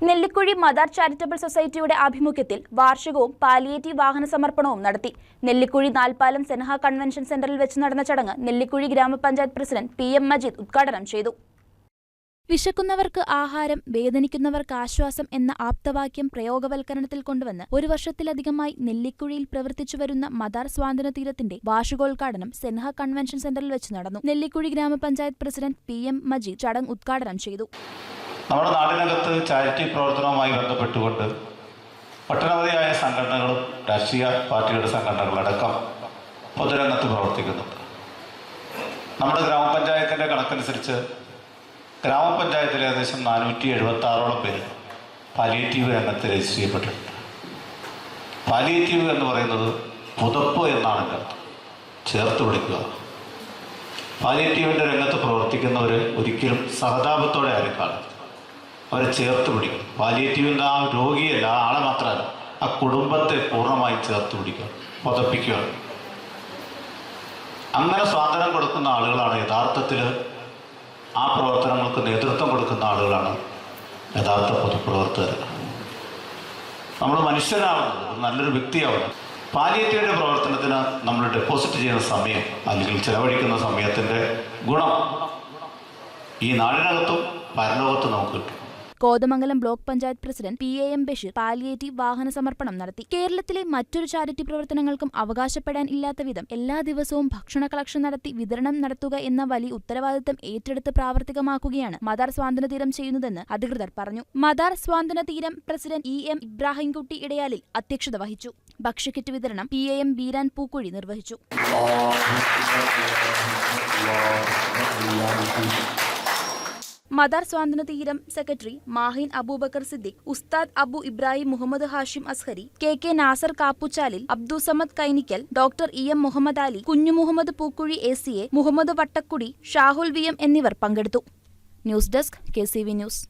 Nellikuzhi Madar charitable സൊസൈറ്റിയുടെ ആഭിമുഖ്യത്തിൽ വാർഷികവും palliative വാഹന സമർപ്പണവും നടത്തി. നെല്ലിക്കുഴി നാൽപ്പാലം സെൻഹ കൺവെൻഷൻ സെന്ററിൽ വെച്ച് നടന്ന ചടങ്ങ് നെല്ലിക്കുഴി ഗ്രാമപഞ്ചായത്ത് പ്രസിഡന്റ് PM മജീദ് ഉദ്ഘാടനം ചെയ്തു. വിശക്കുന്നവർക്ക് ആഹാരം, വേദനിക്കുന്നവർക്ക് ആശ്വാസം എന്ന ആപ്തവാക്യം പ്രയോഗവൽക്കരണത്തിൽ കൊണ്ടുവന്ന് ഒരു വർഷത്തിലധികമായി നെല്ലിക്കുഴിയിൽ പ്രവർത്തിച്ചുവരുന്ന മദാർ സ്വാതന്ത്ര്യതീരത്തിന്റെ വാർഷികോദ്ഘാടനം സെൻഹ കൺവെൻഷൻ സെന്ററിൽ വെച്ച് നടന്നു. നെല്ലിക്കുഴി ഗ്രാമപഞ്ചായത്ത് പ്രസിഡന്റ് PM മജീദ് ചടങ്ങ് ഉദ്ഘാടനം ചെയ്തു. നമ്മുടെ നാടിനകത്ത് ചാരിറ്റി പ്രവർത്തനവുമായി ബന്ധപ്പെട്ടുകൊണ്ട് ഒട്ടനവധിയായ സംഘടനകളും രാഷ്ട്രീയ പാർട്ടികളുടെ സംഘടനകളടക്കം പൊതുരംഗത്ത് പ്രവർത്തിക്കുന്നുണ്ട്. നമ്മുടെ ഗ്രാമപഞ്ചായത്തിൻ്റെ കണക്കനുസരിച്ച് ഗ്രാമപഞ്ചായത്തിൽ ഏകദേശം 476ഓളം പേര് പാലിയേറ്റീവ് രംഗത്ത് രജിസ്റ്റർ ചെയ്യപ്പെട്ടിട്ടുണ്ട്. പാലിയേറ്റീവ് എന്ന് പറയുന്നത് പുതപ്പ് എന്നാണ് എൻ്റെ അർത്ഥം, ചേർത്ത് പിടിക്കുക. പാലിയേറ്റീവിൻ്റെ രംഗത്ത് പ്രവർത്തിക്കുന്നവർ ഒരിക്കലും സഹതാപത്തോടെ ആരും കാണും, അവരെ ചേർത്ത് പിടിക്കും. പാലിയേറ്റീവിൻ്റെ ആ രോഗിയല്ല, ആ ആളെ മാത്രമല്ല, ആ കുടുംബത്തെ പൂർണ്ണമായി ചേർത്ത് പിടിക്കുക, പുതപ്പിക്കുക. അങ്ങനെ സ്വാതന്ത്ര്യം കൊടുക്കുന്ന ആളുകളാണ് യഥാർത്ഥത്തിൽ ആ പ്രവർത്തനങ്ങൾക്ക് നേതൃത്വം കൊടുക്കുന്ന ആളുകളാണ് യഥാർത്ഥ പൊതുപ്രവർത്തകർ. നമ്മൾ മനുഷ്യരാവുന്നത്, നല്ലൊരു വ്യക്തിയാവുന്നത് പാലിയേറ്റീവിൻ്റെ പ്രവർത്തനത്തിന് നമ്മൾ ഡെപ്പോസിറ്റ് ചെയ്യുന്ന സമയം അല്ലെങ്കിൽ ചെലവഴിക്കുന്ന സമയത്തിൻ്റെ ഗുണം ഈ നാടിനകത്തും പരലോകത്തും നമുക്ക് കിട്ടും. Kothamangalam block panchayat president PAM Basheer palliative വാഹന സമർപ്പണം നടത്തി. കേരളത്തിലെ മറ്റൊരു ചാരിറ്റി പ്രവർത്തനങ്ങൾക്കും അവകാശപ്പെടാൻ ഇല്ലാത്ത വിധം എല്ലാ ദിവസവും ഭക്ഷണ കളക്ഷൻ നടത്തി വിതരണം നടത്തുക എന്ന വലിയ ഉത്തരവാദിത്തം ഏറ്റെടുത്ത് പ്രാവർത്തികമാക്കുകയാണ് മദാർ സ്വാതന്ത്ര്യതീരം ചെയ്യുന്നതെന്ന് അധികൃതർ പറഞ്ഞു. മദാർ സ്വാതന്ത്ര്യതീരം പ്രസിഡന്റ് EM ഇബ്രാഹിംകുട്ടി ഇടയാലിൽ അധ്യക്ഷത വഹിച്ചു. ഭക്ഷ്യക്കിറ്റ് വിതരണം PAM ബീരാൻ പൂക്കുഴി നിർവഹിച്ചു. മദാർ സ്വാതന്ത്ര്യതീരം secretary Mahin Abubakar Siddique, Ustad Abu Ibrahim, Muhammad Hashim Azhari, KK Nasar Kappuchalil, Abdussamad Kainikkal, doctor EM Muhammad Ali, Kunju Muhammad പൂക്കുഴി, ACA Muhammad Vattakkudy, Shahul VM എന്നിവർ പങ്കെടുത്തു. News desk KCV news.